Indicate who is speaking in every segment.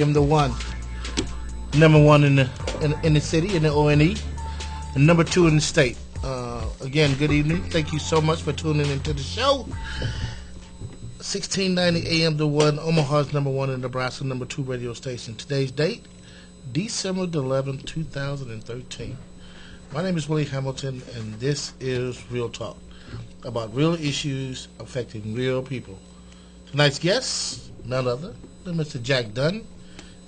Speaker 1: I'm the one, number one in the city in the ONE, and number two in the state. Again, good evening. Thank you so much for tuning into the show. 1690 AM the one, Omaha's number one and Nebraska number two radio station. Today's date, December 11th, 2013. My name is Willie Hamilton, and this is Real Talk about real issues affecting real people. Tonight's guest, none other than Mr. Jack Dunn,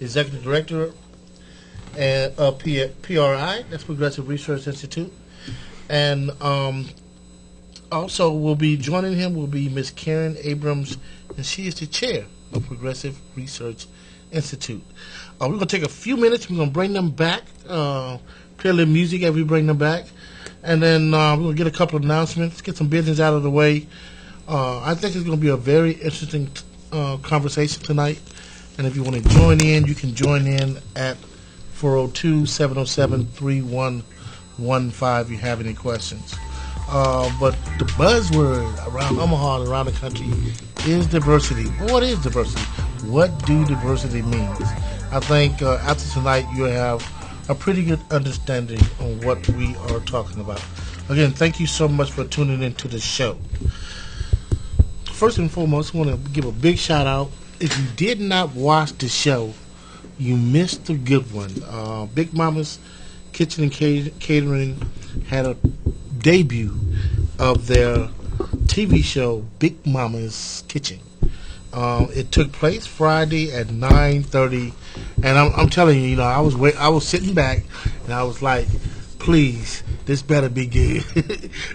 Speaker 1: Executive Director of PRI, that's Progressive Research Institute. And also will be joining him will be Ms. Karen Abrams, and she is the chair of Progressive Research Institute. We're going to take a few minutes. We're going to bring them back, play a little music as we bring them back. And then we're going to get a couple of announcements, get some business out of the way. I think it's going to be a very interesting conversation tonight. And if you want to join in, you can join in at 402-707-3115 if you have any questions. But the buzzword around Omaha and around the country is diversity. Well, what is diversity? What do diversity mean? I think after tonight you'll have a pretty good understanding on what we are talking about. Again, thank you so much for tuning into the show. First and foremost, I want to give a big shout out. If you did not watch the show, you missed a good one. Big Mama's Kitchen and Catering had a debut of their TV show, Big Mama's Kitchen. It took place Friday at 9:30, and I'm telling you, I was sitting back, and I was like, please, this better be good.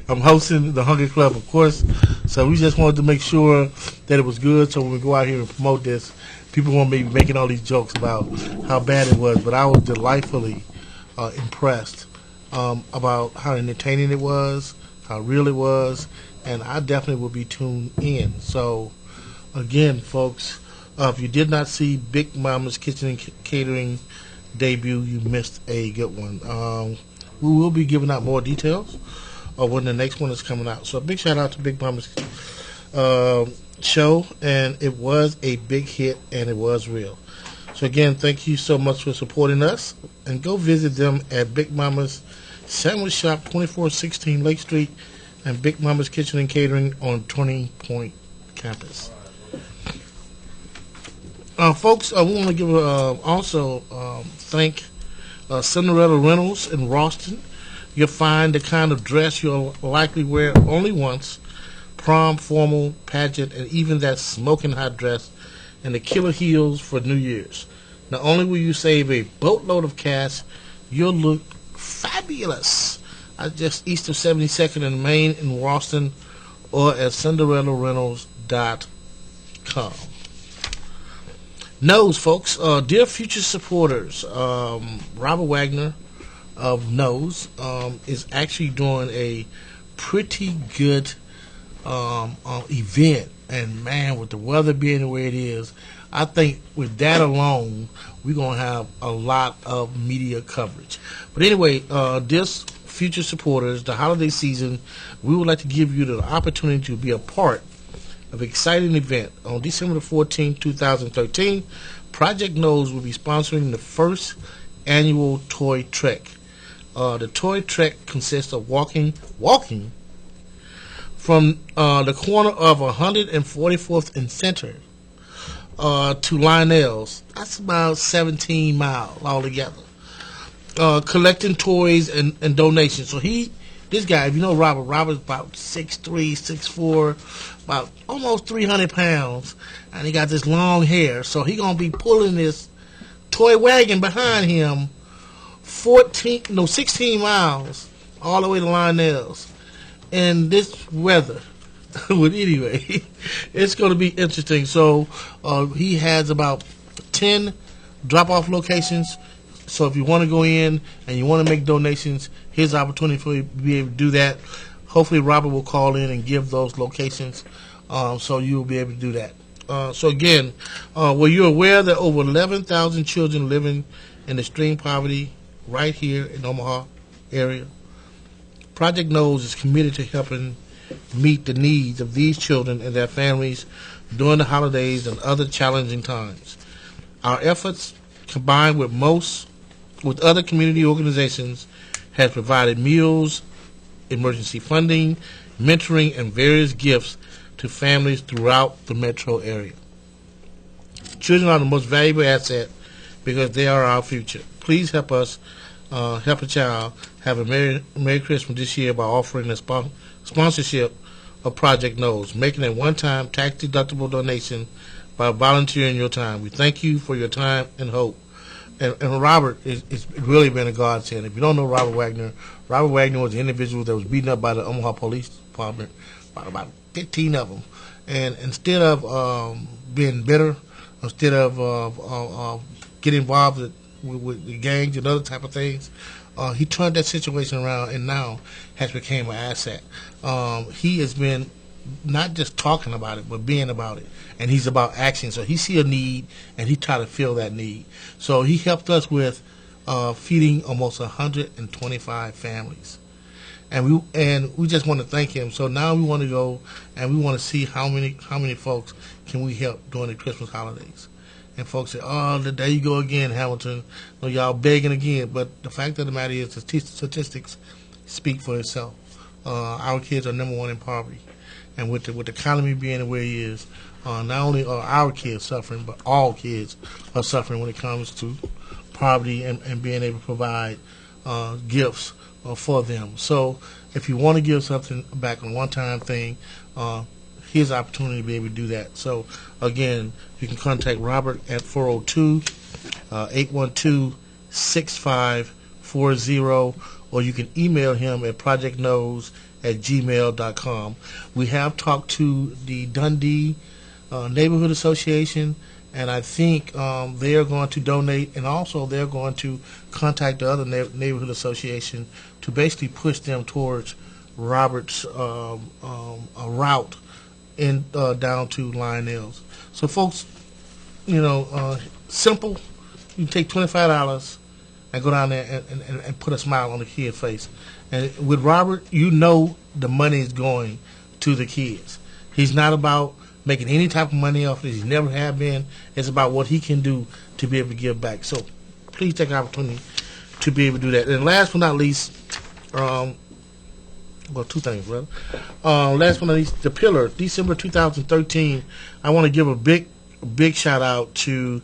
Speaker 1: I'm hosting the Hungry Club, of course, so we just wanted to make sure that it was good, so when we go out here and promote this, people won't be making all these jokes about how bad it was, but I was delightfully impressed about how entertaining it was, how real it was, and I definitely will be tuned in. So, again, folks, if you did not see Big Mama's Kitchen and Catering debut, you missed a good one. We will be giving out more details of when the next one is coming out. So a big shout out to Big Mama's show, and it was a big hit, and it was real. So again, thank you so much for supporting us, and go visit them at Big Mama's Sandwich Shop, 2416 Lake Street, and Big Mama's Kitchen and Catering on Turning Point campus. Folks, we want to give thank Cinderella Reynolds in Ralston. You'll find the kind of dress you'll likely wear only once: prom, formal, pageant, and even that smoking hot dress and the killer heels for New Year's. Not only will you save a boatload of cash, you'll look fabulous. Just east of 72nd and Main in Ralston, or at CinderellaReynolds.com. Nose, folks, dear future supporters, Robert Wagner of Nose is actually doing a pretty good event. And, man, with the weather being the way it is, I think with that alone, we're going to have a lot of media coverage. But anyway, this future supporters, the holiday season, we would like to give you the opportunity to be a part of an exciting event. On December 14, 2013, Project Nose will be sponsoring the first annual Toy Trek. The Toy Trek consists of walking from the corner of 144th and Center to Lionel's. That's about 17 miles altogether. Collecting toys and donations. So this guy, if you know Robert's about 6'3", 6'4", about almost 300 pounds, and he got this long hair. So he gonna be pulling this toy wagon behind him 16 miles all the way to Lionel's in this weather. But anyway, it's going to be interesting. So he has about 10 drop-off locations. So if you want to go in and you want to make donations, here's the opportunity for you to be able to do that. Hopefully Robert will call in and give those locations, so you will be able to do that. So again, were you aware that over 11,000 children living in extreme poverty right here in Omaha area? Project Nose is committed to helping meet the needs of these children and their families during the holidays and other challenging times. Our efforts, combined with other community organizations, has provided meals, emergency funding, mentoring, and various gifts to families throughout the metro area. Children are the most valuable asset because they are our future. Please help us help a child have a Merry Christmas this year by offering a sponsorship of Project Knows, making a one-time tax-deductible donation by volunteering your time. We thank you for your time and hope. And Robert it's really been a godsend. If you don't know Robert Wagner was the individual that was beaten up by the Omaha Police Department, about 15 of them. And instead of being bitter, instead of getting involved with the gangs and other type of things, he turned that situation around and now has become an asset. He has been not just talking about it, but being about it. And he's about action. So he see a need, and he try to fill that need. So he helped us with feeding almost 125 families. And we just want to thank him. So now we want to go and we want to see how many folks can we help during the Christmas holidays. And folks say, "Oh, there you go again, Hamilton. No, y'all begging again." But the fact of the matter is, the statistics speak for itself. Our kids are number one in poverty, and with the economy being the way it is, not only are our kids suffering, but all kids are suffering when it comes to poverty and being able to provide gifts for them. So, if you want to give something back on a one-time thing, here's an opportunity to be able to do that. So, again, you can contact Robert at 402-812-6540, or you can email him at projectknows@gmail.com. We have talked to the Dundee Neighborhood Association, and I think they are going to donate, and also they're going to contact the other neighborhood association to basically push them towards Robert's route in down to Lionel's. So, folks, simple. You can take $25 and go down there and put a smile on the kid's face. And with Robert, the money is going to the kids. He's not about making any type of money off it. He never have been. It's about what he can do to be able to give back. So please take the opportunity to be able to do that. And last but not least, two things, brother. Last but not least, The Pillar, December 2013. I want to give a big shout out to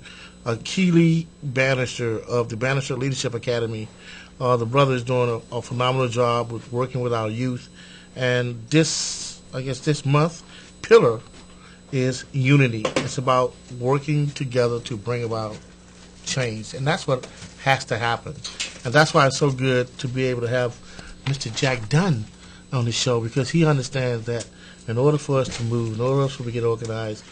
Speaker 1: Keely Bannister of the Bannister Leadership Academy. The brother is doing a phenomenal job with working with our youth. And this month, Pillar is unity. It's about working together to bring about change. And that's what has to happen. And that's why it's so good to be able to have Mr. Jack Dunn on the show, because he understands that in order for us to move, in order for us to get organized,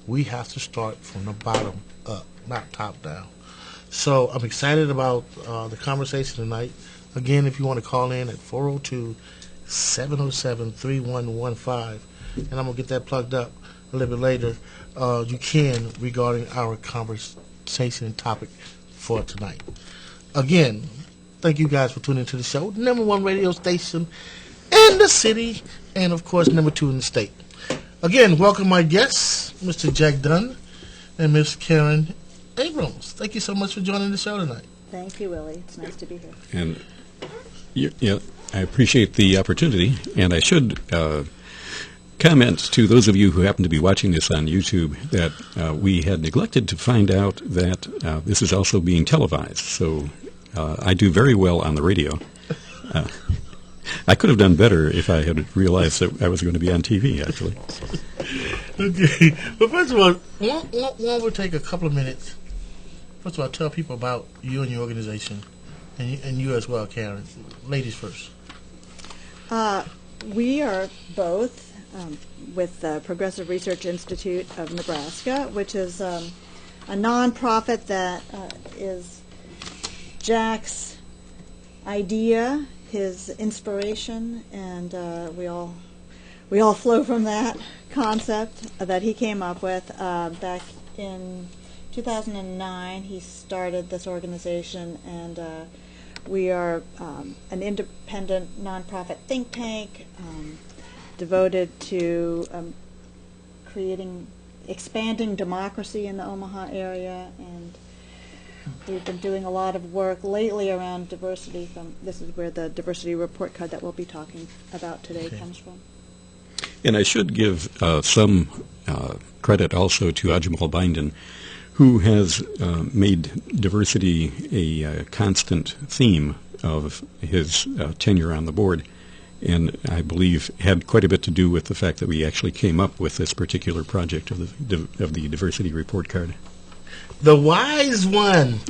Speaker 1: we have to start from the bottom up, not top down. So I'm excited about the conversation tonight. Again, if you want to call in at 402-707-3115, and I'm going to get that plugged up a little bit later, you can, regarding our conversation topic for tonight. Again, thank you guys for tuning into the show. Number one radio station in the city, and of course, number two in the state. Again, welcome my guests, Mr. Jack Dunn and Miss Karen Abrams. Thank you so much for joining the show tonight.
Speaker 2: Thank you, Willie. It's nice to be here.
Speaker 3: And I appreciate the opportunity, and I should comment to those of you who happen to be watching this on YouTube that we had neglected to find out that this is also being televised. So I do very well on the radio. I could have done better if I had realized that I was going to be on TV, actually.
Speaker 1: Okay. Well, first of all, why we take a couple of minutes. First of all, tell people about you and your organization, and you as well, Karen. Ladies first.
Speaker 2: We are both with the Progressive Research Institute of Nebraska, which is a nonprofit that is Jack's idea, his inspiration, and we all flow from that concept that he came up with back in 2009. He started this organization, and we are an independent nonprofit think tank devoted to expanding democracy in the Omaha area, and we've been doing a lot of work lately around diversity. This is where the diversity report card that we'll be talking about today comes from.
Speaker 3: And I should give some credit also to Ajmal Binden, who has made diversity a constant theme of his tenure on the board, and I believe had quite a bit to do with the fact that we actually came up with this particular project of the diversity report card.
Speaker 1: The wise one.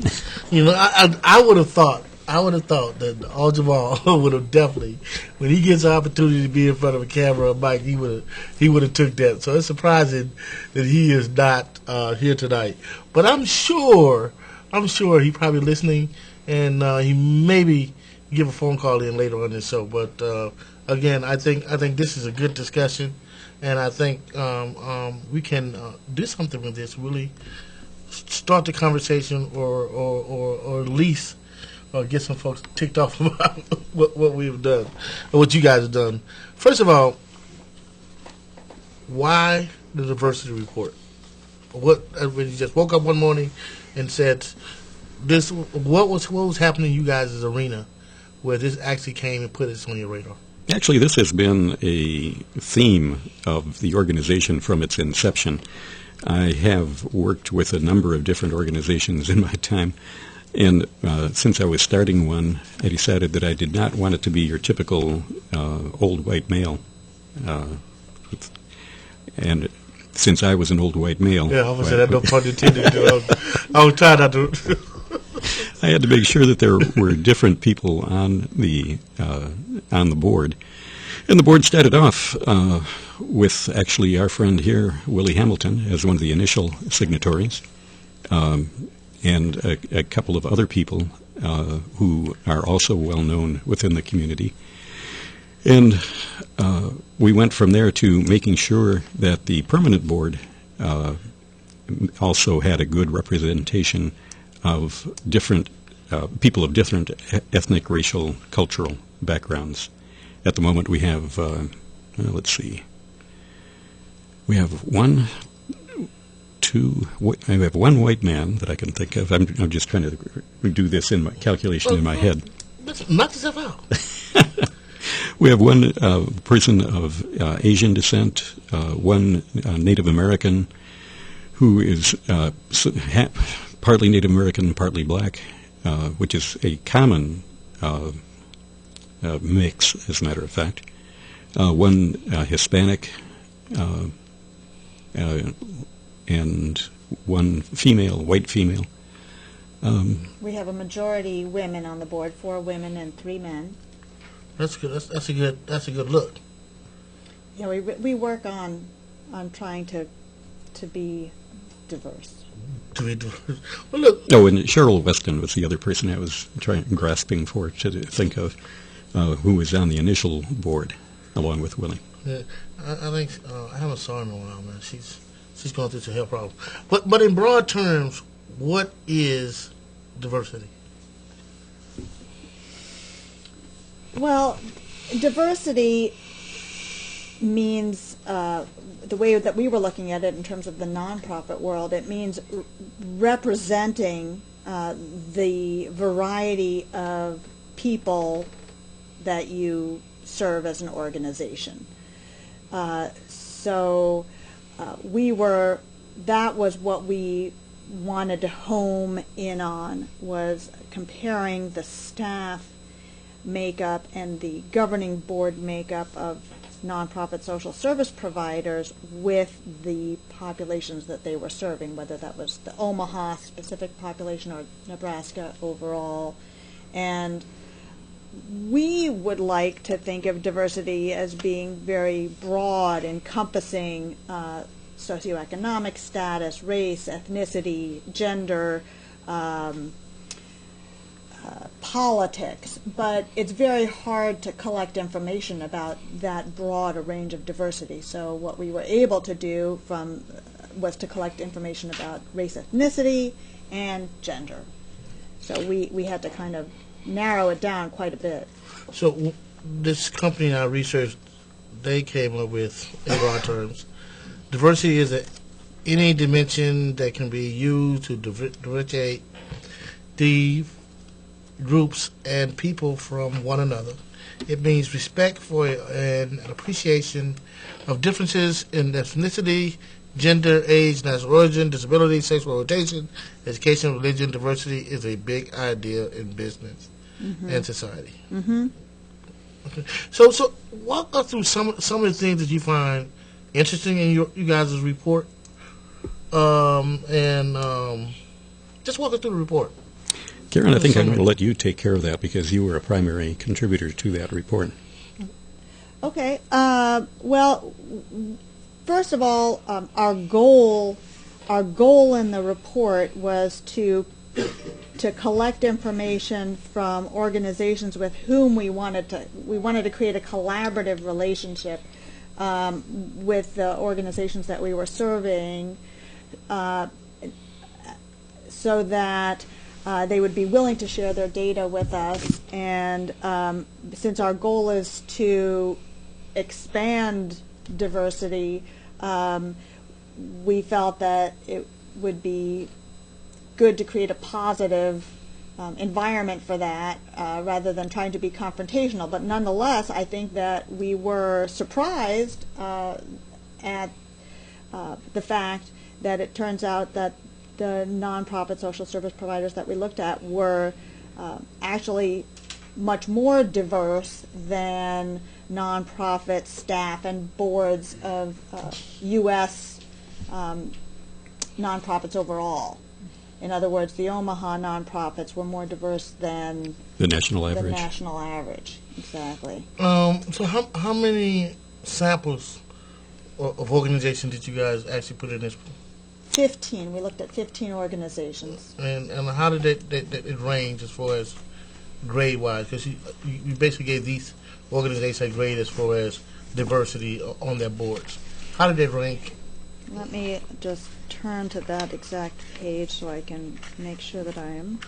Speaker 1: I would have thought that Al-Jamal would have definitely, when he gets an opportunity to be in front of a camera or mic, he would have took that. So it's surprising that he is not here tonight. But I'm sure he's probably listening, and he maybe give a phone call in later on this show. But again, I think this is a good discussion, and I think we can do something with this. Really start the conversation, or at least get some folks ticked off about what we've done, or what you guys have done. First of all, why the diversity report? When you just woke up one morning and said this, what was happening in you guys' arena where this actually came and put this on your radar?
Speaker 3: Actually, this has been a theme of the organization from its inception. I have worked with a number of different organizations in my time, and since I was starting one, I decided that I did not want it to be your typical old white male. And since I was an old white male...
Speaker 1: Yeah, obviously that no pun intended. I was trying not to...
Speaker 3: I had to make sure that there were different people on the board. And the board started off with actually our friend here, Willie Hamilton, as one of the initial signatories, and a couple of other people who are also well known within the community. And we went from there to making sure that the permanent board also had a good representation of different people of different ethnic, racial, cultural backgrounds. At the moment, we have, let's see, we have one white man that I can think of. I'm just trying to do this in my calculation in my head.
Speaker 1: Knock yourself out.
Speaker 3: We have one person of Asian descent, one Native American who is partly Native American, partly black, which is a common mix, as a matter of fact. One Hispanic, and one female, white female.
Speaker 2: We have a majority women on the board, 4 women and 3 men.
Speaker 1: That's good. That's a good look.
Speaker 2: Yeah, we work on trying to be diverse.
Speaker 1: Well, look.
Speaker 3: Oh, and Cheryl Weston was the other person I was grasping for to think of, who was on the initial board, along with Willie.
Speaker 1: Yeah, I think I haven't saw her in a while, man. She's going through some health problems. But in broad terms, what is diversity?
Speaker 2: Well, diversity means, the way that we were looking at it in terms of the nonprofit world, it means representing the variety of people that you serve as an organization. That was what we wanted to home in on, was comparing the staff makeup and the governing board makeup of nonprofit social service providers with the populations that they were serving, whether that was the Omaha specific population or Nebraska overall. And we would like to think of diversity as being very broad, encompassing socioeconomic status, race, ethnicity, gender, politics, but it's very hard to collect information about that broad a range of diversity. So what we were able to do was to collect information about race, ethnicity, and gender. So we had to kind of narrow it down quite a bit.
Speaker 1: So this company I researched, they came up with, in broad terms, diversity is any dimension that can be used to differentiate the groups and people from one another. It means respect for and an appreciation of differences in ethnicity, gender, age, national origin, disability, sexual orientation, education, religion. Diversity is a big idea in business and society.
Speaker 2: Mm-hmm.
Speaker 1: Okay. So walk us through some of the things that you find interesting in you guys' report, and just walk us through the report.
Speaker 3: Karen, I think I'm going to let you take care of that because you were a primary contributor to that report.
Speaker 2: Okay. Well, first of all, our goal in the report was to collect information from organizations with whom we wanted to create a collaborative relationship with the organizations that we were surveying, so that they would be willing to share their data with us. And since our goal is to expand diversity, we felt that it would be good to create a positive environment for that, rather than trying to be confrontational. But nonetheless, I think that we were surprised at the fact that it turns out that the nonprofit social service providers that we looked at were actually much more diverse than nonprofit staff and boards of U.S. Nonprofits overall. In other words, the Omaha nonprofits were more diverse than
Speaker 3: The national average.
Speaker 2: the national average. Exactly.
Speaker 1: So how many samples of organizations did you guys actually put in this?
Speaker 2: 15. We looked at 15 organizations.
Speaker 1: And how did it range as far as grade wise? Because you basically gave these organizations a grade as far as diversity on their boards. How did they rank?
Speaker 2: Let me just turn to that exact page so I can make sure that I am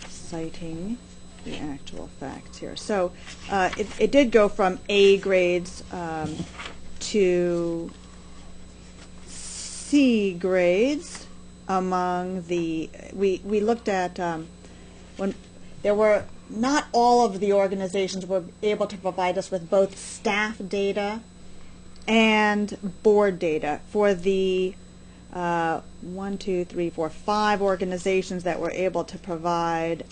Speaker 2: citing the actual facts here. So it did go from A grades to C grades among the, we looked at when there were, not all of the organizations were able to provide us with both staff data and board data. For the 5 organizations that were able to provide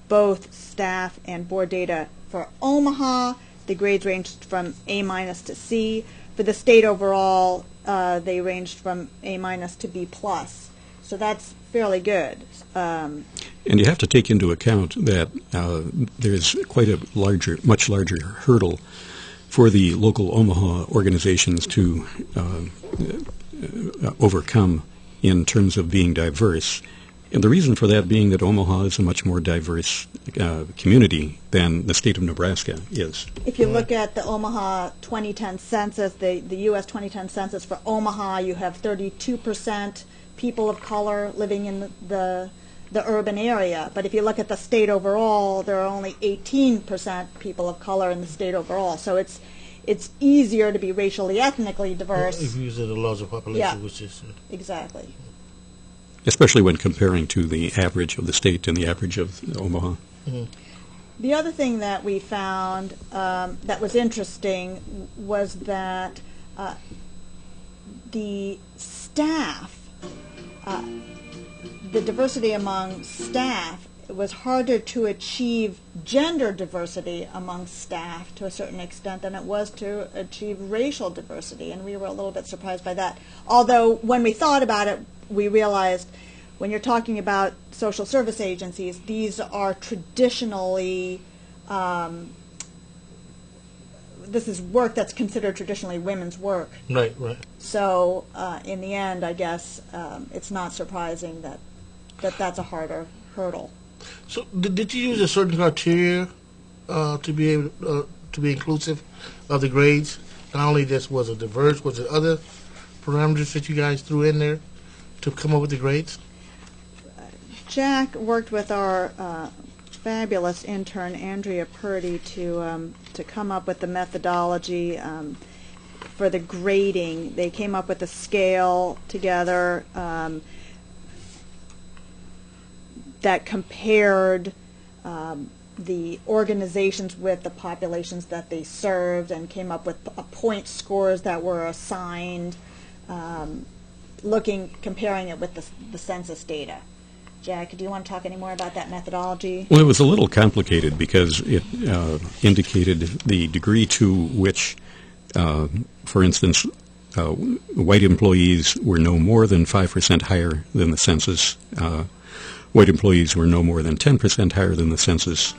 Speaker 2: both staff and board data for Omaha, the grades ranged from A- to C. For the state overall, they ranged from A- to B+. So that's fairly good.
Speaker 3: And you have to take into account that there's quite a much larger hurdle for the local Omaha organizations to overcome in terms of being diverse. And the reason for that being that Omaha is a much more diverse community than the state of Nebraska is.
Speaker 2: If you look at the Omaha 2010 census, the U.S. 2010 census for Omaha, you have 32% people of color living in the urban area. But if you look at the state overall, there are only 18% people of color in the state overall. So it's easier to be racially, ethnically diverse.
Speaker 1: If you use a larger population,
Speaker 2: Yeah.
Speaker 1: which is
Speaker 2: Exactly.
Speaker 3: Especially when comparing to the average of the state and the average of Omaha.
Speaker 2: The other thing that we found that was interesting was that the staff, the diversity among staff, it was harder to achieve gender diversity among staff to a certain extent than it was to achieve racial diversity, and we were a little bit surprised by that. Although when we thought about it, we realized when you're talking about social service agencies, these are traditionally, this is work that's considered traditionally women's work.
Speaker 1: right.
Speaker 2: So in the end, I guess it's not surprising that that's a harder hurdle.
Speaker 1: So did you use a certain criteria to be able to be inclusive of the grades? Not only this was it diverse, was there other parameters that you guys threw in there to come up with the grades?
Speaker 2: Jack worked with our fabulous intern Andrea Purdy to come up with the methodology for the grading. They came up with a scale together. that compared the organizations with the populations that they served and came up with point scores that were assigned, comparing it with the census data. Jack, do you want to talk any more about that methodology?
Speaker 3: Well, it was a little complicated because it indicated the degree to which, for instance, white employees were no more than 5% higher than the census. White employees were no more than 10% higher than the census,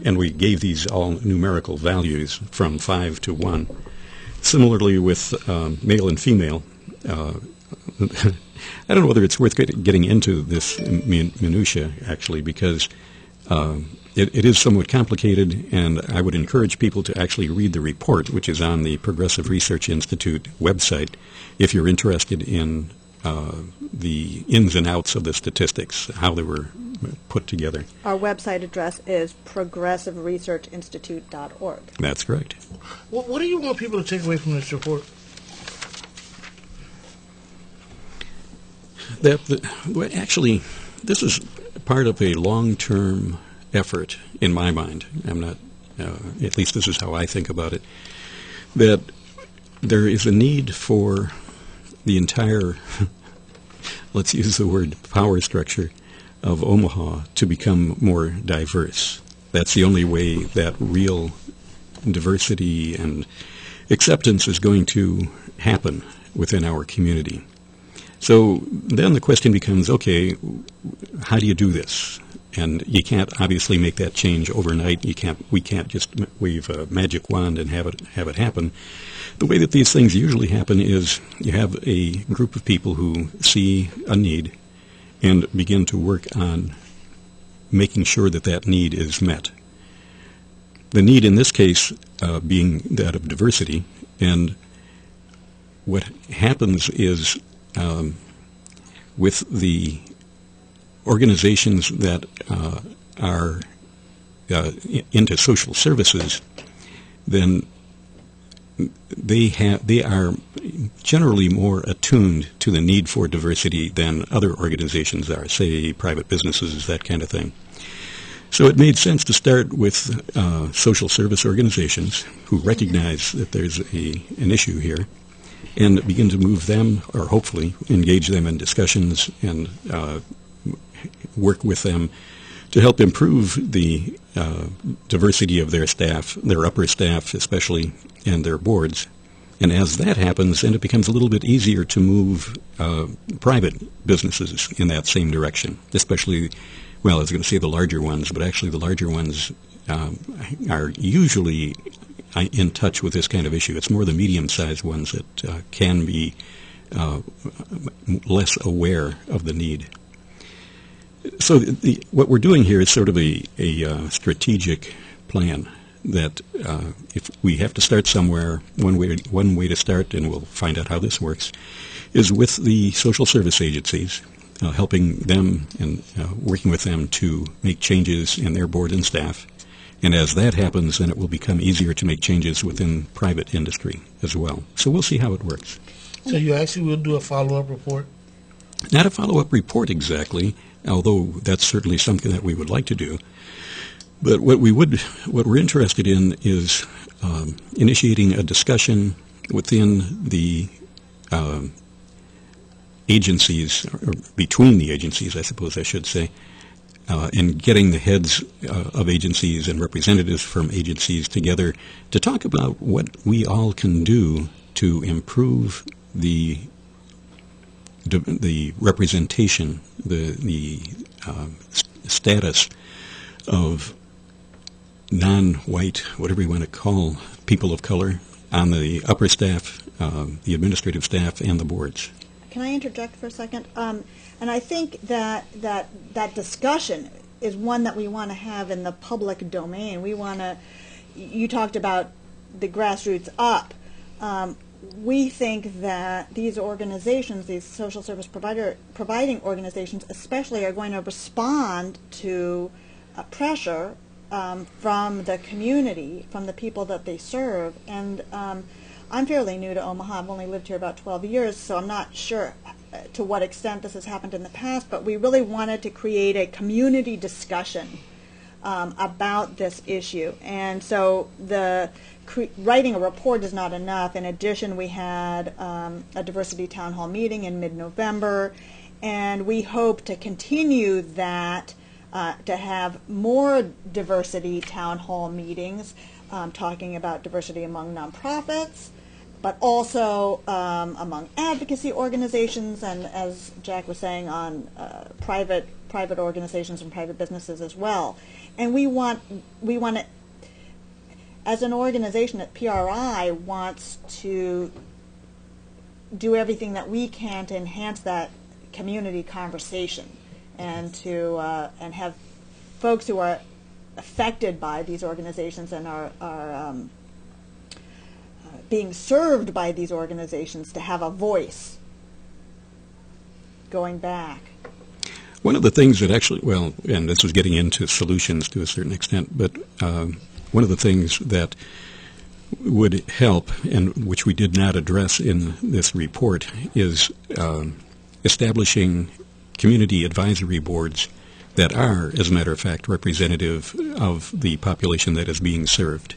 Speaker 3: and we gave these all numerical values from 5 to 1. Similarly with male and female, I don't know whether it's worth getting into this minutia, actually, because it is somewhat complicated, and I would encourage people to actually read the report, which is on the Progressive Research Institute website, if you're interested in the ins and outs of the statistics, how they were put together.
Speaker 2: Our website address is progressiveresearchinstitute.org.
Speaker 3: That's correct.
Speaker 1: What do you want people to take away from this report?
Speaker 3: Actually, this is part of a long-term effort, in my mind. I'm not, at least this is how I think about it, that there is a need for the entire, let's use the word power structure of Omaha to become more diverse. That's the only way that real diversity and acceptance is going to happen within our community. So then the question becomes, okay, how do you do this? And you can't obviously make that change overnight. We can't just wave a magic wand and have it happen. The way that these things usually happen is you have a group of people who see a need and begin to work on making sure that that need is met. The need in this case being that of diversity, and what happens is with the organizations that are into social services, then they are generally more attuned to the need for diversity than other organizations are, say private businesses, that kind of thing. So it made sense to start with social service organizations who recognize that there's an issue here, and begin to move them, or hopefully engage them in discussions and work with them to help improve the diversity of their staff, their upper staff especially, and their boards. And as that happens, then it becomes a little bit easier to move private businesses in that same direction, especially, well, I was going to say the larger ones, but actually the larger ones are usually in touch with this kind of issue. It's more the medium-sized ones that can be less aware of the need. So what we're doing here is sort of a strategic plan that if we have to start somewhere, one way to start, and we'll find out how this works, is with the social service agencies, helping them and working with them to make changes in their board and staff. And as that happens, then it will become easier to make changes within private industry as well. So we'll see how it works.
Speaker 1: So you actually will do a follow-up report?
Speaker 3: Not a follow-up report exactly, although that's certainly something that we would like to do. But what we're interested in is initiating a discussion within the agencies, or between the agencies, I suppose I should say, and getting the heads of agencies and representatives from agencies together to talk about what we all can do to improve the representation, the status of non-white, whatever you want to call people of color, on the upper staff, the administrative staff, and the boards.
Speaker 2: Can I interject for a second? And I think that discussion is one that we want to have in the public domain. We want to. You talked about the grassroots up. We think that these organizations, these social service providing organizations especially, are going to respond to pressure from the community, from the people that they serve. And I'm fairly new to Omaha. I've only lived here about 12 years, so I'm not sure to what extent this has happened in the past, but we really wanted to create a community discussion about this issue. And so writing a report is not enough. In addition, we had a diversity town hall meeting in mid-November, and we hope to continue that, to have more diversity town hall meetings, talking about diversity among nonprofits, but also among advocacy organizations, and as Jack was saying, on private organizations and private businesses as well. And we want to, as an organization at PRI, wants to do everything that we can to enhance that community conversation, and to and have folks who are affected by these organizations and are being served by these organizations to have a voice going back.
Speaker 3: One of the things that actually, well, and this was getting into solutions to a certain extent, but one of the things that would help, and which we did not address in this report, is establishing community advisory boards that are, as a matter of fact, representative of the population that is being served.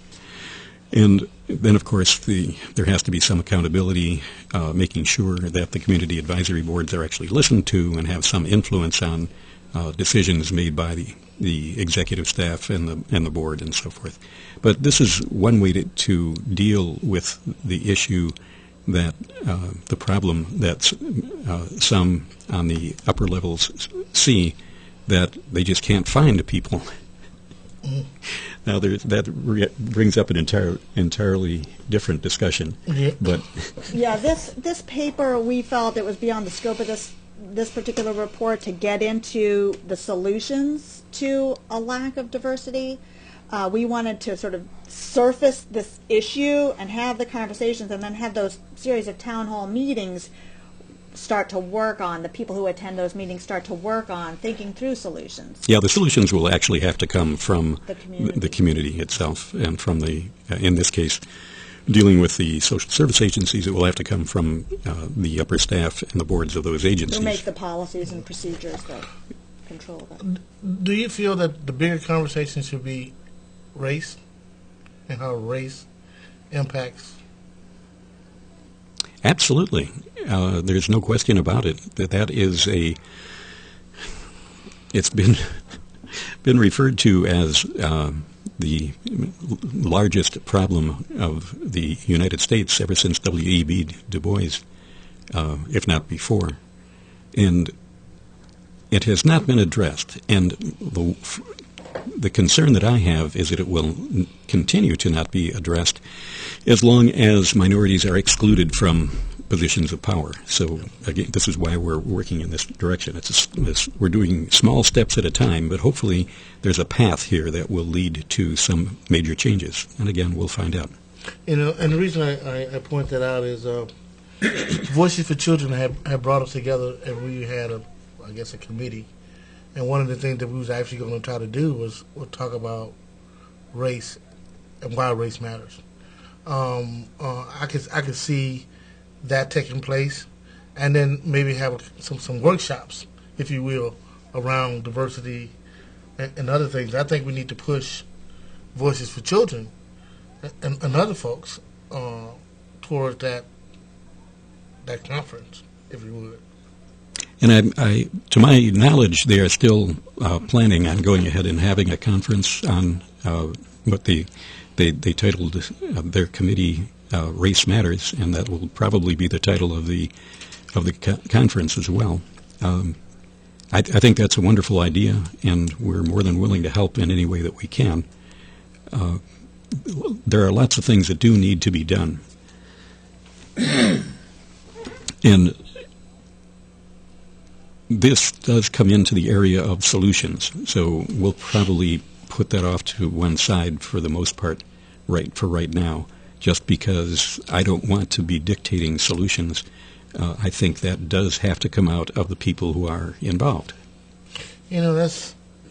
Speaker 3: And then, of course, there has to be some accountability, making sure that the community advisory boards are actually listened to and have some influence on decisions made by the executive staff and the board and so forth. But this is one way to deal with the issue that the problem that some on the upper levels see, that they just can't find people. Now, that brings up an entirely different discussion.
Speaker 1: Yeah.
Speaker 3: But
Speaker 2: Yeah, this paper, we felt it was beyond the scope of this particular report to get into the solutions to a lack of diversity. We wanted to sort of surface this issue and have the conversations, and then have those series of town hall meetings start to work on, the people who attend those meetings start to work on thinking through solutions.
Speaker 3: yeah, the solutions will actually have to come from
Speaker 2: The community.
Speaker 3: itself, and from in this case, dealing with the social service agencies, it will have to come from the upper staff and the boards of those agencies.
Speaker 2: Who make the policies and procedures that control that.
Speaker 1: Do you feel that the bigger conversation should be race and how race impacts?
Speaker 3: Absolutely. There's no question about it. That is it's been referred to as the largest problem of the United States ever since W.E.B. Du Bois, if not before. And it has not been addressed. And the concern that I have is that it will continue to not be addressed as long as minorities are excluded from positions of power. So, again, this is why we're working in this direction. We're doing small steps at a time, but hopefully there's a path here that will lead to some major changes. And again, we'll find out.
Speaker 1: You know, and the reason I point that out is Voices for Children have brought us together, and we had a committee. And one of the things that we was actually going to try to do was talk about race and why race matters. I could see that taking place, and then maybe have some workshops, if you will, around diversity and other things. I think we need to push Voices for Children and other folks towards that conference, if you would.
Speaker 3: And I, to my knowledge, they are still planning on going ahead and having a conference on what they titled their committee Race Matters, and that will probably be the title of the conference as well. I think that's a wonderful idea, and we're more than willing to help in any way that we can. There are lots of things that do need to be done. And this does come into the area of solutions, so we'll probably put that off to one side for the most part for right now, just because I don't want to be dictating solutions. I think that does have to come out of the people who are involved.
Speaker 1: You know,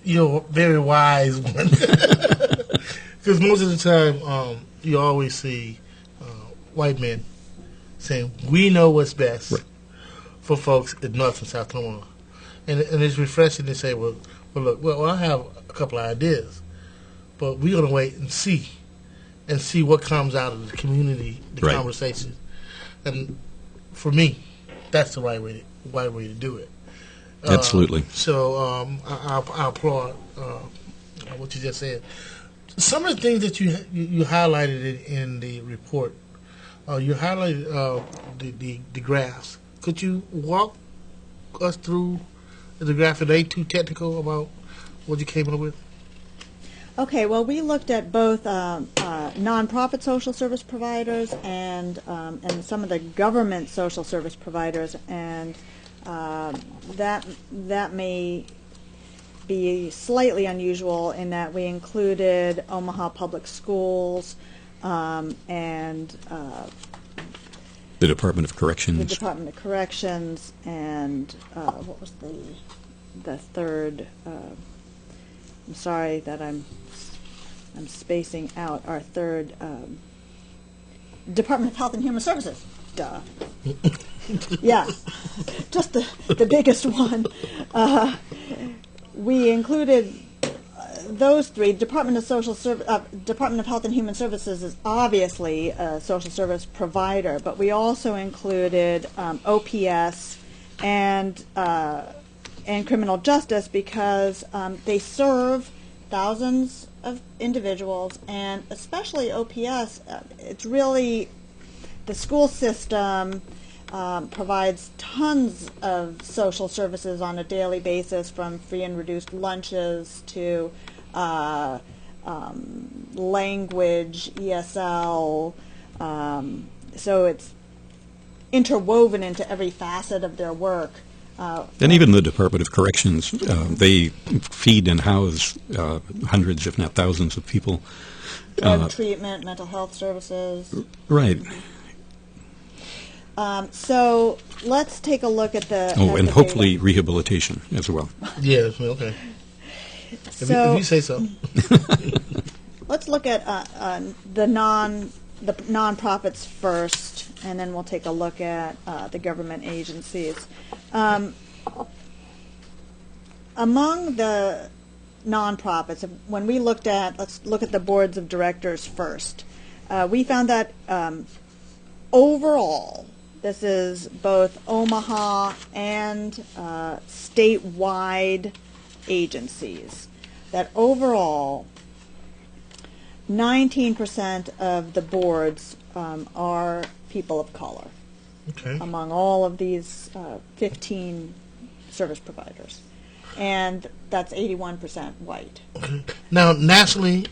Speaker 1: you're a very wise one. Because most of the time, you always see white men saying, "We know what's best."
Speaker 3: Right.
Speaker 1: for folks in North and South Omaha. And it's refreshing to say, well, look, I have a couple of ideas, but we're going to wait and see what comes out of the community, the
Speaker 3: Right.
Speaker 1: conversation. And for me, that's the right way to do it.
Speaker 3: Absolutely.
Speaker 1: So I applaud what you just said. Some of the things that you highlighted in the report, you highlighted the graphs. Could you walk us through the graph? It ain't too technical about what you came up with.
Speaker 2: Okay, well, we looked at both nonprofit social service providers and some of the government social service providers, and that may be slightly unusual in that we included Omaha Public Schools and
Speaker 3: The Department of
Speaker 2: the
Speaker 3: Corrections.
Speaker 2: Department of Corrections and what was the third? I'm sorry that I'm spacing out our third Department of Health and Human Services. Duh. Yeah, just the biggest one. We included those three. Department of Department of Health and Human Services is obviously a social service provider, but we also included OPS and criminal justice because they serve thousands of individuals, and especially OPS. It's really the school system. Provides tons of social services on a daily basis, from free and reduced lunches to language, ESL. So it's interwoven into every facet of their work.
Speaker 3: And even the Department of Corrections, they feed and house hundreds, if not thousands, of people.
Speaker 2: Drug treatment, mental health services.
Speaker 3: Right.
Speaker 2: So let's take a look at the.
Speaker 3: Oh,
Speaker 2: at
Speaker 3: and
Speaker 2: the
Speaker 3: hopefully
Speaker 2: data.
Speaker 3: rehabilitation as well.
Speaker 1: Yeah, okay.
Speaker 2: So
Speaker 1: if you say so.
Speaker 2: let's look at the nonprofits first, and then we'll take a look at the government agencies. Among the nonprofits, when we looked at, let's look at the boards of directors first. We found that overall, this is both Omaha and statewide agencies, that overall 19% of the boards are people of color
Speaker 1: Okay.
Speaker 2: among all of these 15 service providers. And that's 81% white.
Speaker 1: Okay. Now, nationally,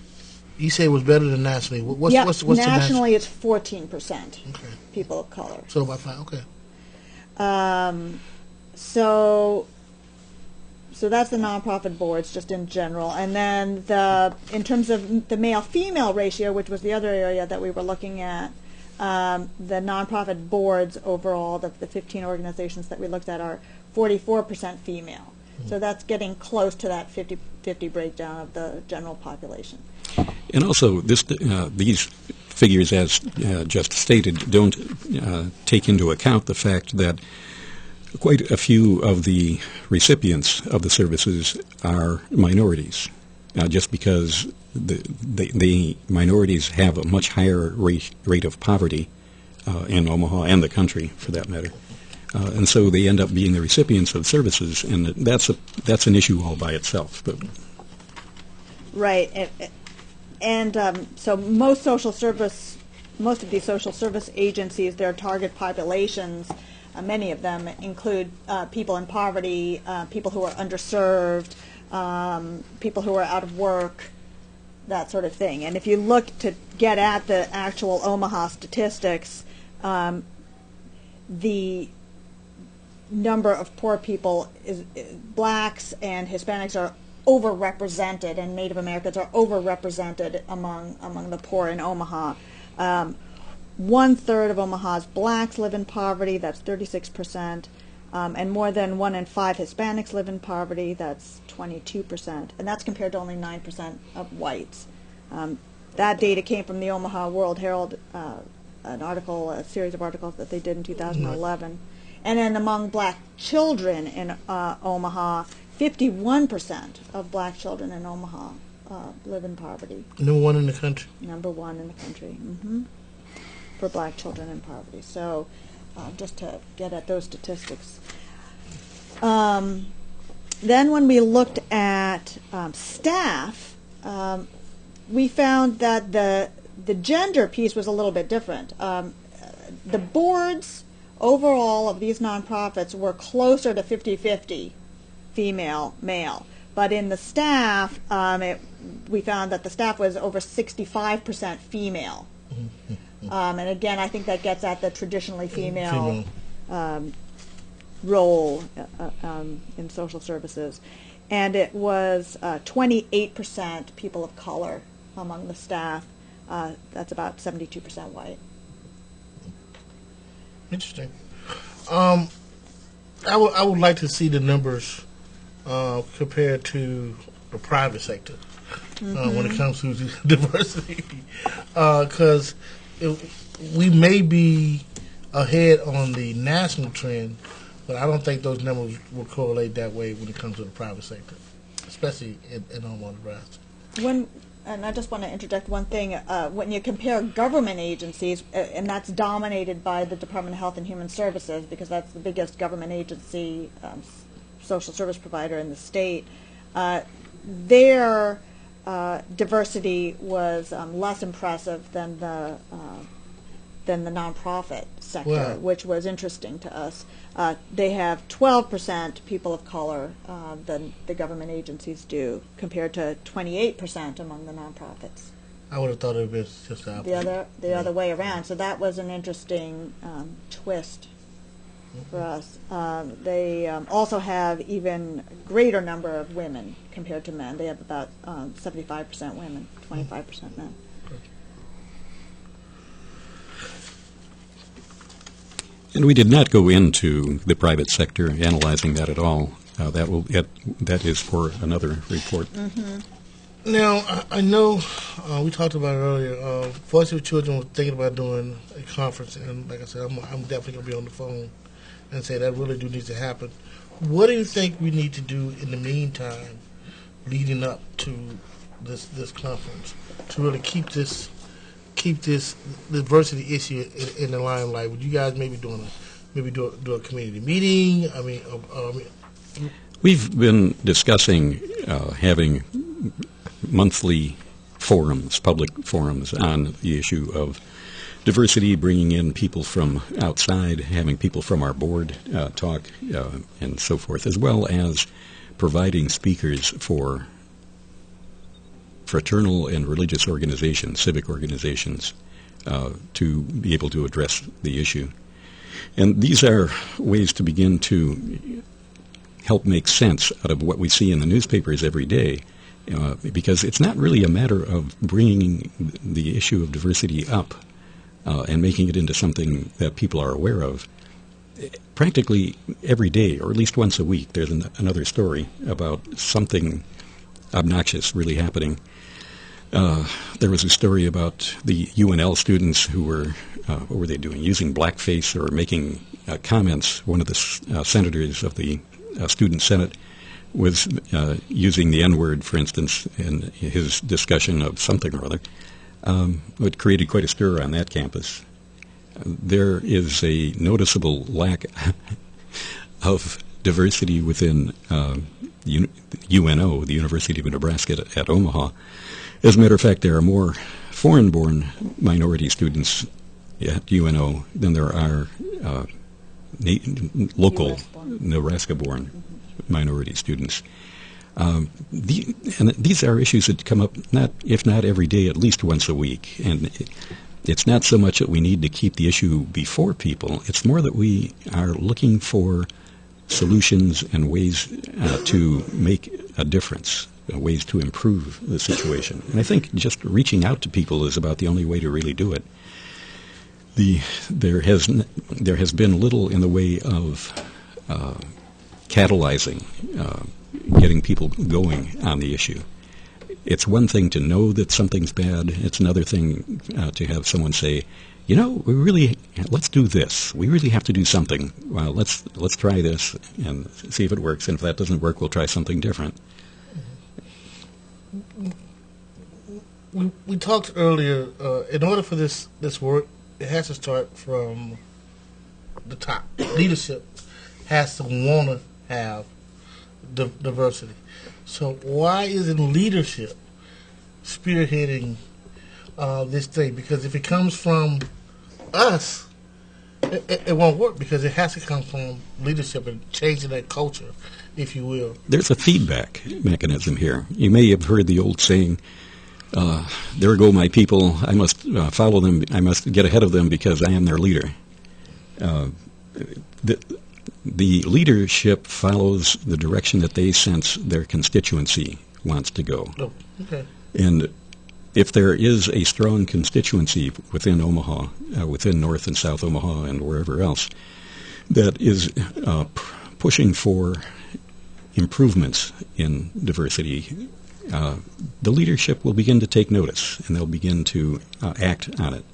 Speaker 1: you say it was better than nationally. What's
Speaker 2: Yeah,
Speaker 1: the national?
Speaker 2: nationally it's 14%
Speaker 1: Okay.
Speaker 2: people of color.
Speaker 1: So about 5. Okay.
Speaker 2: So that's the nonprofit boards just in general. And then in terms of the male-female ratio, which was the other area that we were looking at, the nonprofit boards overall, the 15 organizations that we looked at, are 44% female. So that's getting close to that 50-50 breakdown of the general population.
Speaker 3: And also, these figures, as just stated, don't take into account the fact that quite a few of the recipients of the services are minorities, just because the minorities have a much higher rate of poverty in Omaha and the country, for that matter. And so they end up being the recipients of services, and that's an issue all by itself. But
Speaker 2: Right. So most of these social service agencies, their target populations, many of them include people in poverty, people who are underserved, people who are out of work, that sort of thing. And if you look to get at the actual Omaha statistics, the number of poor people blacks and Hispanics are overrepresented, and Native Americans are overrepresented among the poor in Omaha. 1/3 of Omaha's blacks live in poverty, that's 36%, and more than 1 in 5 Hispanics live in poverty, that's 22%, and that's compared to only 9% of whites. That data came from the Omaha World Herald, a series of articles that they did in 2011. And then among black children in Omaha, 51% of black children in Omaha live in poverty.
Speaker 1: Number one in the country.
Speaker 2: Number one in the country for black children in poverty. So just to get at those statistics. Then when we looked at staff, we found that the gender piece was a little bit different. The boards overall of these nonprofits were closer to 50-50 female, male. But in the staff, we found that the staff was over 65% female. And again, I think that gets at the traditionally female role in social services. And it was 28% people of color among the staff. That's about 72% white.
Speaker 1: Interesting. I would like to see the numbers compared to the private sector when it comes to diversity, because we may be ahead on the national trend, but I don't think those numbers will correlate that way when it comes to the private sector, especially in Omaha, Nebraska.
Speaker 2: And I just want to interject one thing. When you compare government agencies, and that's dominated by the Department of Health and Human Services, because that's the biggest government agency, social service provider in the state, their diversity was less impressive than the nonprofit sector,
Speaker 1: Wow.
Speaker 2: which was interesting to us. They have 12% people of color than the government agencies do, compared to 28% among the nonprofits.
Speaker 1: I would have thought it was just the opposite.
Speaker 2: The other way around. So that was an interesting twist for us. They also have even greater number of women compared to men. They have about 75% women, 25% men.
Speaker 3: And we did not go into the private sector, analyzing that at all. That is for another report.
Speaker 1: Now, I know we talked about it earlier. Voice of Children was thinking about doing a conference, and like I said, I'm definitely going to be on the phone and say that really do need to happen. What do you think we need to do in the meantime, leading up to this conference, to really keep this diversity issue in the limelight? Would you guys maybe do a community meeting?
Speaker 3: We've been discussing having monthly forums, public forums, on the issue of diversity, bringing in people from outside, having people from our board talk, and so forth, as well as providing speakers for fraternal and religious organizations, civic organizations, to be able to address the issue. And these are ways to begin to help make sense out of what we see in the newspapers every day, because it's not really a matter of bringing the issue of diversity up and making it into something that people are aware of. Practically every day, or at least once a week, there's another story about something obnoxious really happening. There was a story about the UNL students who were, what were they doing? Using blackface or making comments. One of the senators of the Student Senate was using the N-word, for instance, in his discussion of something or other. It created quite a stir on that campus. There is a noticeable lack of diversity within UNO, the University of Nebraska at Omaha. As a matter of fact, there are more foreign-born minority students at UNO than there are local Nebraska-born minority students. And these are issues that come up, if not every day, at least once a week. And it's not so much that we need to keep the issue before people. It's more that we are looking for solutions and ways to make a difference, ways to improve the situation. And I think just reaching out to people is about the only way to really do it. There has been little in the way of catalyzing, getting people going on the issue. It's one thing to know that something's bad. It's another thing to have someone say, let's do this. We really have to do something. Well, let's try this and see if it works. And if that doesn't work, we'll try something different.
Speaker 1: We talked earlier. In order for this work, it has to start from the top. Leadership has to want to have diversity. So why isn't leadership spearheading this thing? Because if it comes from us, it won't work, because it has to come from leadership and changing that culture, if you will.
Speaker 3: There's a feedback mechanism here. You may have heard the old saying, there go my people, I must follow them, I must get ahead of them because I am their leader. The leadership follows the direction that they sense their constituency wants to go.
Speaker 1: Oh, okay.
Speaker 3: And if there is a strong constituency within Omaha, within North and South Omaha and wherever else, that is pushing for improvements in diversity, the leadership will begin to take notice, and they'll begin to act on it.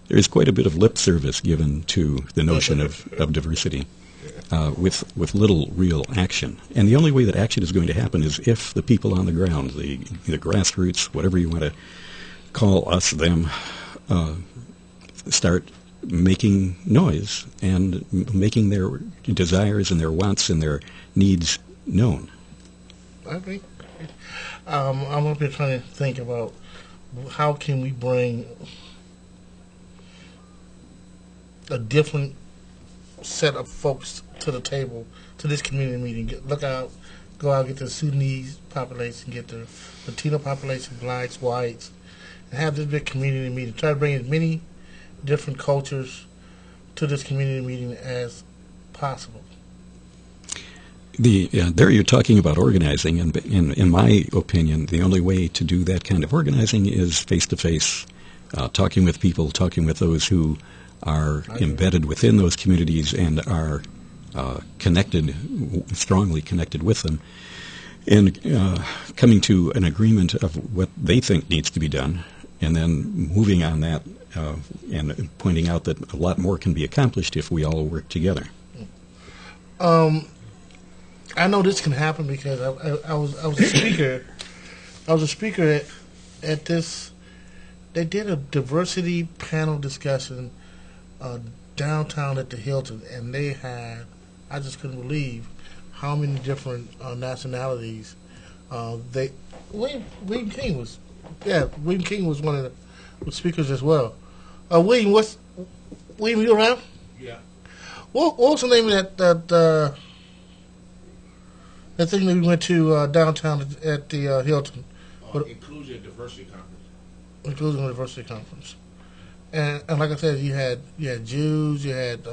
Speaker 3: There's quite a bit of lip service given to the notion of diversity, with little real action. And the only way that action is going to happen is if the people on the ground, the grassroots, whatever you want to call us, them, start making noise and making their desires and their wants and their needs known.
Speaker 1: I agree. I'm up here trying to think about how can we bring a different set of folks to the table, to this community meeting. Go out, get the Sudanese population, get the Latino population, blacks, whites, and have this big community meeting. Try to bring as many different cultures to this community meeting as possible.
Speaker 3: There you're talking about organizing, and in my opinion, the only way to do that kind of organizing is face-to-face, talking with people, talking with those who are embedded within those communities and are strongly connected with them, and coming to an agreement of what they think needs to be done, and then moving on that and pointing out that a lot more can be accomplished if we all work together.
Speaker 1: I know this can happen because I was a speaker. I was a speaker at this. They did a diversity panel discussion downtown at the Hilton, and they had, I just couldn't believe how many different nationalities William King was one of the speakers as well. William, you around?
Speaker 4: Yeah.
Speaker 1: What was the name of that thing that we went to downtown at the Hilton?
Speaker 4: Inclusion and Diversity Conference.
Speaker 1: Inclusion and Diversity Conference. And like I said, you had Jews, you had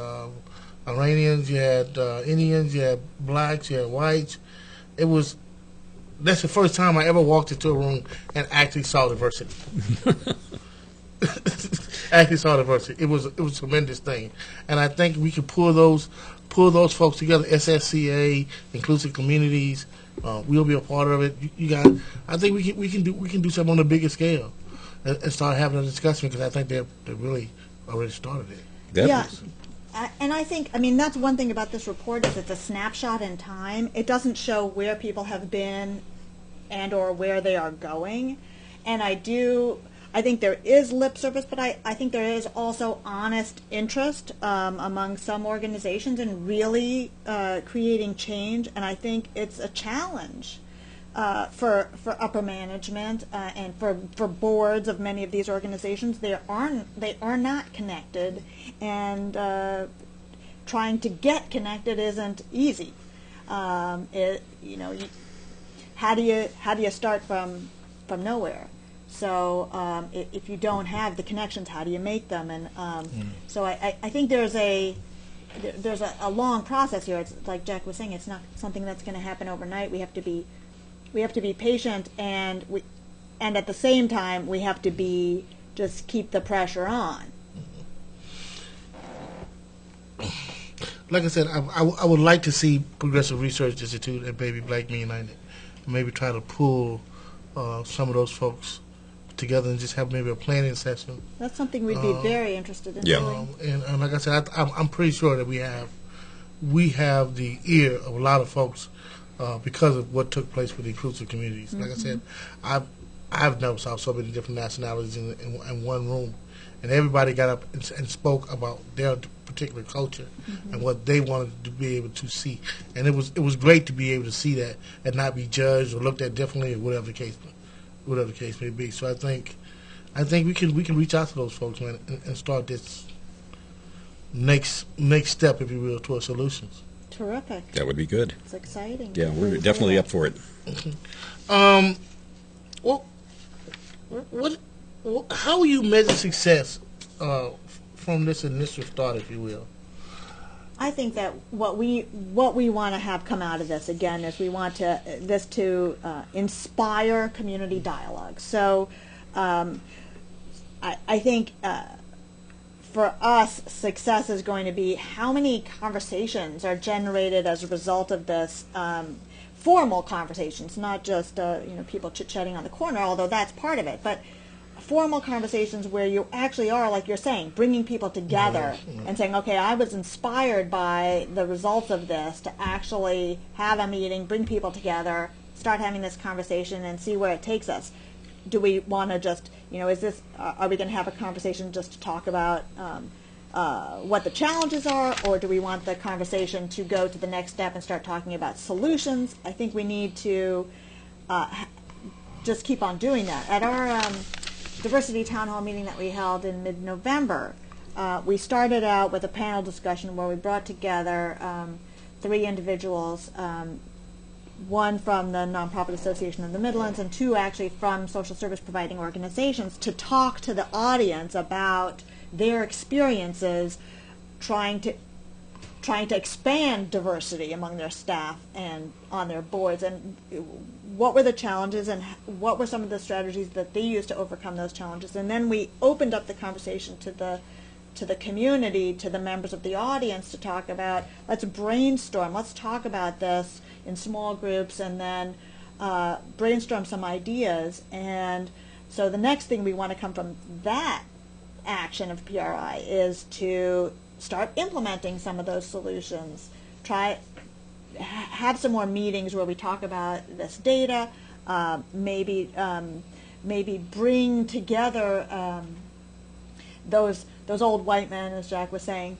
Speaker 1: Iranians, you had Indians, you had blacks, you had whites. That's the first time I ever walked into a room and actually saw diversity. Actually saw diversity. It was a tremendous thing, and I think we could pull those folks together. SSCA, Inclusive Communities, we'll be a part of it. I think we can do something on a bigger scale and start having a discussion, because I think they really already started it.
Speaker 3: Definitely.
Speaker 2: Yeah. And I think, that's one thing about this report, is it's a snapshot in time. It doesn't show where people have been and or where they are going. And I think there is lip service, but I think there is also honest interest among some organizations in really creating change. And I think it's a challenge for upper management and for boards of many of these organizations. They are not connected, and trying to get connected isn't easy. How do you start from nowhere? So if you don't have the connections, how do you make them? And so I think there's a long process here. It's like Jack was saying, it's not something that's going to happen overnight. We have to be patient, and at the same time we have to just keep the pressure on.
Speaker 1: Like I said, I would like to see Progressive Research Institute and Baby Black Me United maybe try to pull some of those folks together and just have maybe a planning session.
Speaker 2: That's something we'd be very interested in
Speaker 3: Yeah.
Speaker 2: doing.
Speaker 1: And like I said, I'm pretty sure that we have the ear of a lot of folks because of what took place with the inclusive communities. Like I said, I've never saw so many different nationalities in one room, and everybody got up and spoke about their particular culture and what they wanted to be able to see. And it was great to be able to see that and not be judged or looked at differently or whatever the case may be. So I think we can reach out to those folks, man, and start this next step, if you will, towards solutions.
Speaker 2: Terrific.
Speaker 3: That would be good.
Speaker 2: It's exciting.
Speaker 3: Yeah, we're definitely up for it.
Speaker 1: How will you measure success from this initial start, if you will?
Speaker 2: I think that what we want to have come out of this again is we want this to inspire community dialogue. So I think for us, success is going to be how many conversations are generated as a result of this. Formal conversations, not just people chit-chatting on the corner, although that's part of it, but formal conversations where you actually are, like you're saying, bringing people together and saying, okay, I was inspired by the results of this to actually have a meeting, bring people together, start having this conversation and see where it takes us. Do we want to just, are we going to have a conversation just to talk about what the challenges are, or do we want the conversation to go to the next step and start talking about solutions? I think we need to just keep on doing that. At our diversity town hall meeting that we held in mid-November, we started out with a panel discussion where we brought together 3 individuals, one from the Nonprofit Association of the Midlands and 2 actually from social service providing organizations, to talk to the audience about their experiences trying to expand diversity among their staff and on their boards, and what were the challenges and what were some of the strategies that they used to overcome those challenges. And then we opened up the conversation to the community, to the members of the audience, to talk about, let's brainstorm, let's talk about this in small groups, and then brainstorm some ideas. And so the next thing we want to come from that action of PRI is to start implementing some of those solutions. Have some more meetings where we talk about this data. Maybe bring together those old white men, as Jack was saying,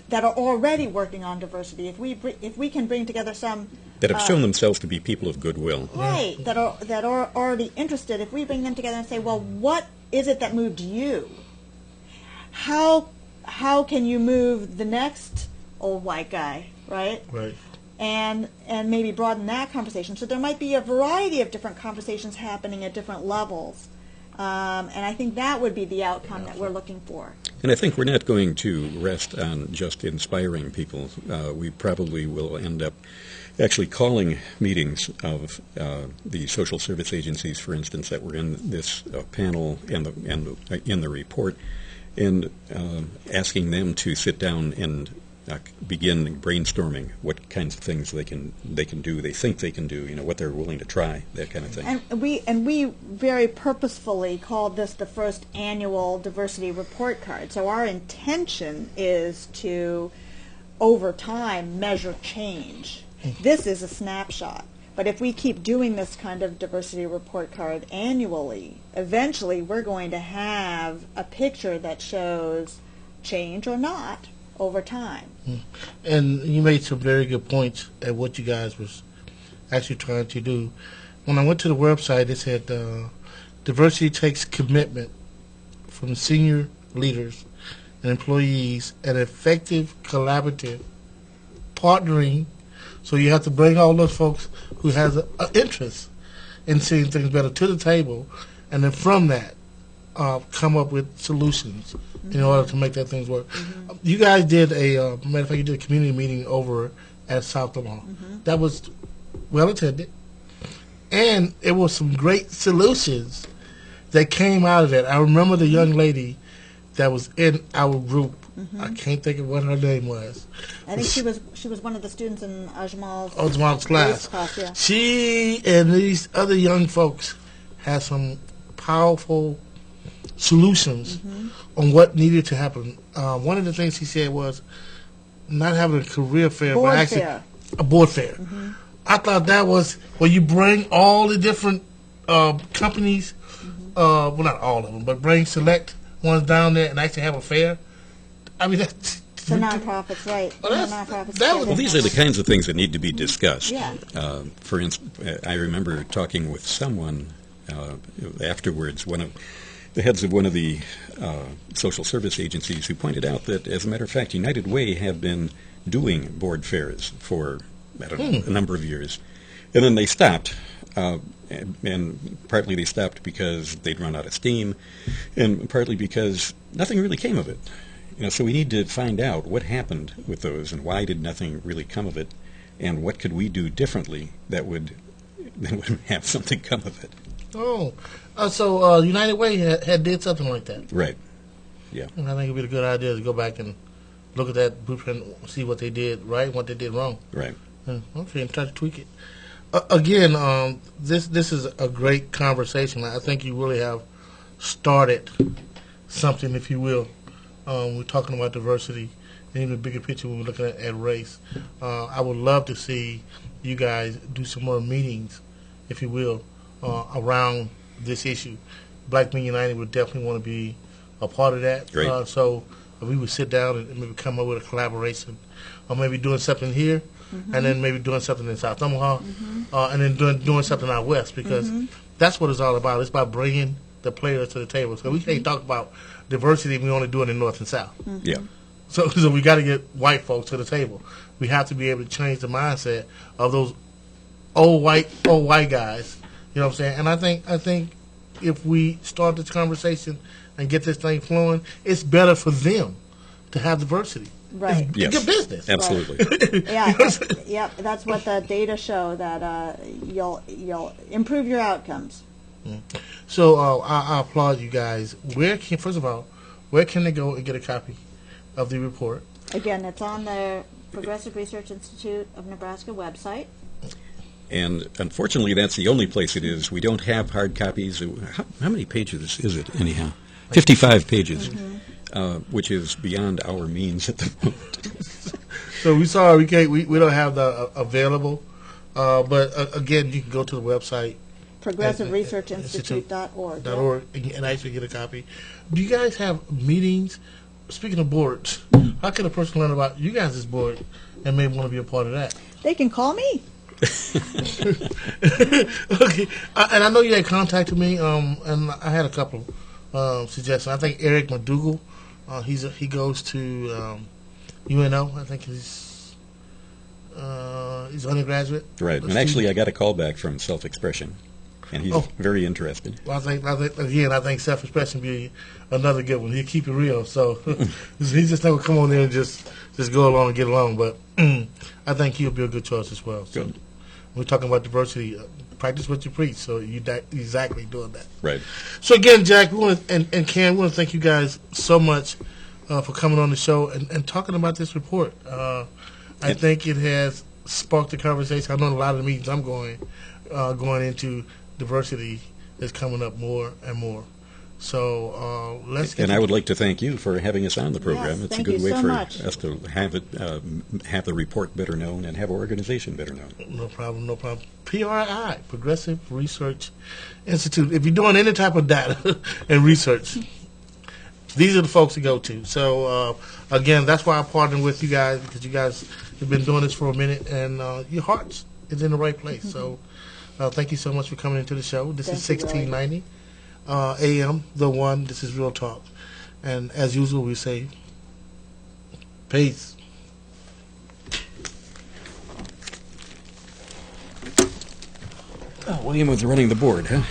Speaker 2: that are already working on diversity. If we can bring together some
Speaker 3: That have shown themselves to be people of goodwill.
Speaker 2: right, that are already interested. If we bring them together and say, well, what is it that moved you? How can you move the next old white guy, right?
Speaker 1: Right.
Speaker 2: And maybe broaden that conversation. So there might be a variety of different conversations happening at different levels. And I think that would be the outcome that we're looking for.
Speaker 3: And I think we're not going to rest on just inspiring people. We probably will end up actually calling meetings of the social service agencies, for instance, that were in this panel and in the report, and asking them to sit down and begin brainstorming what kinds of things they can do, they think they can do, what they're willing to try, that kind of thing.
Speaker 2: And we very purposefully called this the first annual diversity report card. So our intention is to, over time, measure change. This is a snapshot. But if we keep doing this kind of diversity report card annually, eventually we're going to have a picture that shows change or not over time.
Speaker 1: And you made some very good points at what you guys was actually trying to do. When I went to the website, it said diversity takes commitment from senior leaders and employees and effective collaborative partnering. So you have to bring all those folks who has an interest in seeing things better to the table, and then from that, come up with solutions in order to make that things work. You guys did matter of fact, you did a community meeting over at South Omaha. That was well attended, and it was some great solutions that came out of that. I remember the young lady that was in our group I can't think of what her name was.
Speaker 2: I think she was one of the students in Ajmal's
Speaker 1: Oswald's class.
Speaker 2: Yeah.
Speaker 1: She and these other young folks had some powerful solutions on what needed to happen. One of the things he said was not having a career fair,
Speaker 2: Board
Speaker 1: but actually
Speaker 2: fair.
Speaker 1: a board fair. I thought that was where you bring all the different companies, well, not all of them, but bring select ones down there and actually have a fair. I mean, that's
Speaker 2: The nonprofits, right?
Speaker 1: Oh,
Speaker 2: The
Speaker 1: that's-
Speaker 2: nonprofits.
Speaker 1: that was-
Speaker 3: Well, these are the kinds of things that need to be discussed.
Speaker 2: Yeah.
Speaker 3: For instance, I remember talking with someone afterwards, one of the heads of one of the social service agencies, who pointed out that, as a matter of fact, United Way have been doing board fairs for, I don't know, a number of years. And then they stopped. And partly they stopped because they'd run out of steam, and partly because nothing really came of it. So we need to find out what happened with those and why did nothing really come of it, and what could we do differently that would have something come of it.
Speaker 1: Oh, so United Way had did something like that.
Speaker 3: Right. Yeah.
Speaker 1: And I think it'd be a good idea to go back and look at that blueprint, see what they did right and what they did wrong.
Speaker 3: Right.
Speaker 1: Okay, and try to tweak it. Again, this is a great conversation. I think you really have started something, if you will. We're talking about diversity, and even the bigger picture when we're looking at race. I would love to see you guys do some more meetings, if you will, around this issue. Black Men United would definitely want to be a part of that.
Speaker 3: Great.
Speaker 1: So we would sit down and maybe come up with a collaboration, or maybe doing something here, and then maybe doing something in South Omaha, and then doing something out west, because that's what it's all about. It's about bringing the players to the table. So we can't talk about diversity if we only do it in North and South.
Speaker 3: Yeah.
Speaker 1: So we got to get white folks to the table. We have to be able to change the mindset of those old white guys. You know what I'm saying? And I think if we start this conversation and get this thing flowing, it's better for them to have diversity.
Speaker 2: Right.
Speaker 1: It's
Speaker 3: Yes.
Speaker 1: good business.
Speaker 3: Absolutely.
Speaker 2: Yeah, yep. That's what the data show, that you'll improve your outcomes.
Speaker 1: So I applaud you guys. First of all, where can they go and get a copy of the report?
Speaker 2: Again, it's on the Progressive Research Institute of Nebraska website.
Speaker 3: And unfortunately, that's the only place it is. We don't have hard copies. How many pages is it, anyhow? 55 pages, which is beyond our means at the moment.
Speaker 1: So we sorry we don't have the available, but again, you can go to the website
Speaker 2: ProgressiveResearchInstitute.org.
Speaker 1: .org and actually get a copy. Do you guys have meetings? Speaking of boards, how can a person learn about you guys' board and may want to be a part of that?
Speaker 2: They can call me.
Speaker 1: Okay, and I know you had contacted me, and I had a couple suggestions. I think Eric McDougall, he goes to UNO. I think he's undergraduate.
Speaker 3: Right. And actually, I got a call back from Self-Expression, and he's very interested.
Speaker 1: Well, I think self-expression be another good one. He'll keep it real, so he's just not gonna come on there and just go along and get along. But I think he'll be a good choice as well. So
Speaker 3: Good.
Speaker 1: we're talking about diversity. Practice what you preach. So you exactly doing that.
Speaker 3: Right.
Speaker 1: So again, Jack, we want to, and Ken, we want to thank you guys so much for coming on the show and talking about this report. I think it has sparked the conversation. I know in a lot of the meetings I'm going into, diversity is coming up more and more. So let's get.
Speaker 3: And I would like to thank you for having us on the program.
Speaker 2: Yes,
Speaker 3: It's a
Speaker 2: thank
Speaker 3: good
Speaker 2: you
Speaker 3: way
Speaker 2: so
Speaker 3: for
Speaker 2: much.
Speaker 3: us to have it, have the report better known and have our organization better known.
Speaker 1: No problem. PRI, Progressive Research Institute. If you're doing any type of data and research, these are the folks to go to. So, again, that's why I partnered with you guys, because you guys have been doing this for a minute, and your hearts is in the right place. So, thank you so much for coming into the show. This is
Speaker 2: Thank you, Roy.
Speaker 1: 1690 AM, The One. This is Real Talk. And as usual, we say, peace.
Speaker 3: Oh, William was running the board, huh?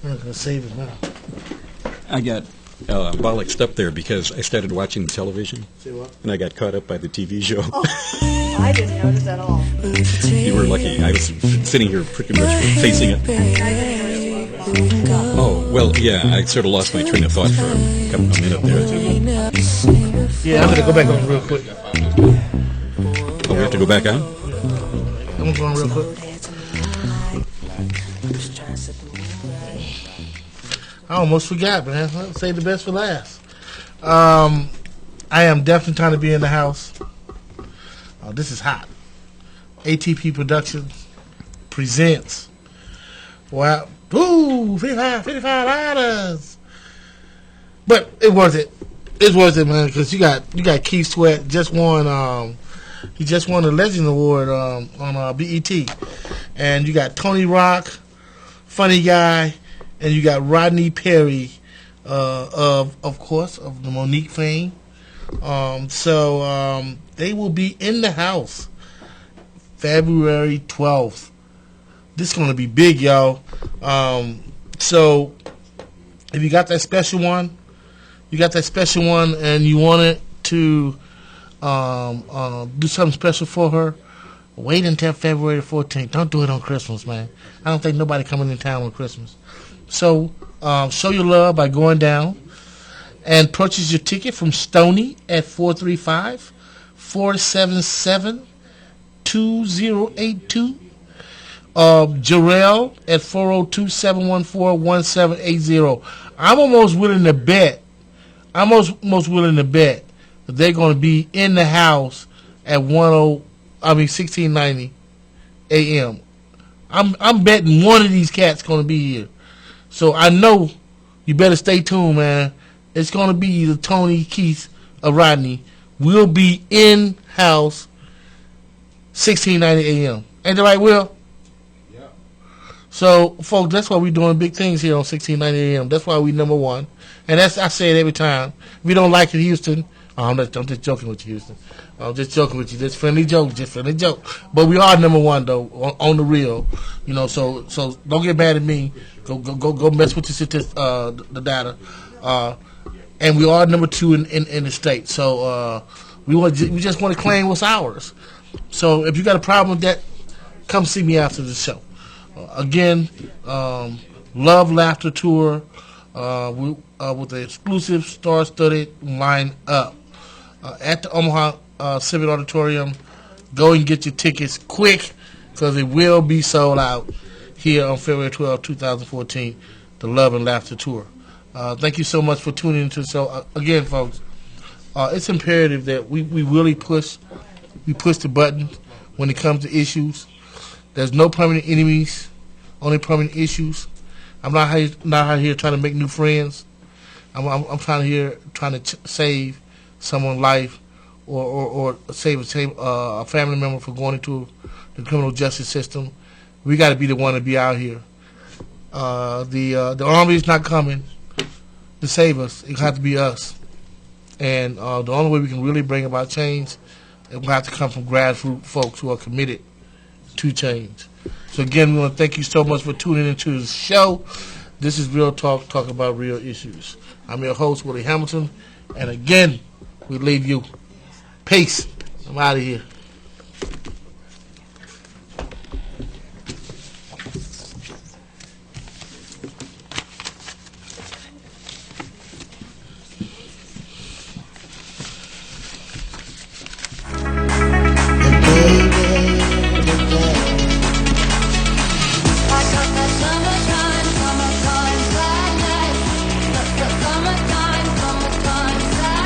Speaker 1: I'm going to save it now.
Speaker 3: I got bollocksed up there because I started watching television,
Speaker 1: See what?
Speaker 3: and I got caught up by the TV show.
Speaker 2: I didn't notice at all.
Speaker 3: You were lucky. I was sitting here pretty much facing it.
Speaker 2: I didn't notice.
Speaker 3: Oh, well, yeah, I sort of lost my train of thought for a minute there.
Speaker 1: Yeah, I'm gonna go back on real quick.
Speaker 3: Oh, we have to go back on?
Speaker 1: I'm going real quick. I almost forgot, man. I'll save the best for last. I am definitely trying to be in the house. Oh, this is hot. ATP Productions presents. Wow. Ooh, $55. But it worth it. It's worth it, man, because you got Keith Sweat just won. He just won the Legend Award on BET, and you got Tony Rock, Funny Guy, and you got Rodney Perry, of course, of the Monique fame. So they will be in the house February 12th. This is going to be big, y'all. So if you got that special one, and you wanted to do something special for her, wait until February 14th. Don't do it on Christmas, man. I don't think nobody coming in town on Christmas. So show your love by going down and purchase your ticket from Stoney at 435-477-2082. Jarrell at 402-714-1780. I'm almost willing to bet that they're going to be in the house at 1690 a.m. I'm betting one of these cats going to be here. So I know you better stay tuned, man. It's going to be either Tony, Keith, or Rodney. We'll be in house 1690 a.m. Ain't that right, Will?
Speaker 4: Yeah.
Speaker 1: So, folks, that's why we're doing big things here on 1690 a.m. That's why we number one. And I say it every time. If you don't like it, Houston, I'm just joking with you, Houston. I'm just joking with you. Just friendly joke. But we are number one, though, on the real. You know, so don't get mad at me. Go mess with the data. And we are number two in the state. So we just want to claim what's ours. So if you got a problem with that, come see me after the show. Again, Love Laughter Tour with the exclusive star-studded line-up at the Omaha Civic Auditorium. Go and get your tickets quick because it will be sold out here on February 12, 2014, the Love and Laughter Tour. Thank you so much for tuning into the show. Again, folks, it's imperative that we really push the button when it comes to issues. There's no permanent enemies, only permanent issues. I'm not out here trying to make new friends. I'm trying to save someone's life or save a family member from going into the criminal justice system. We got to be the one to be out here. The army is not coming to save us. It has to be us. And the only way we can really bring about change, it will have to come from grassroots folks who are committed to change. So again, we want to thank you so much for tuning into the show. This is Real Talk, talking about real issues. I'm your host, Willie Hamilton. And again, we leave you. Peace. I'm out of here.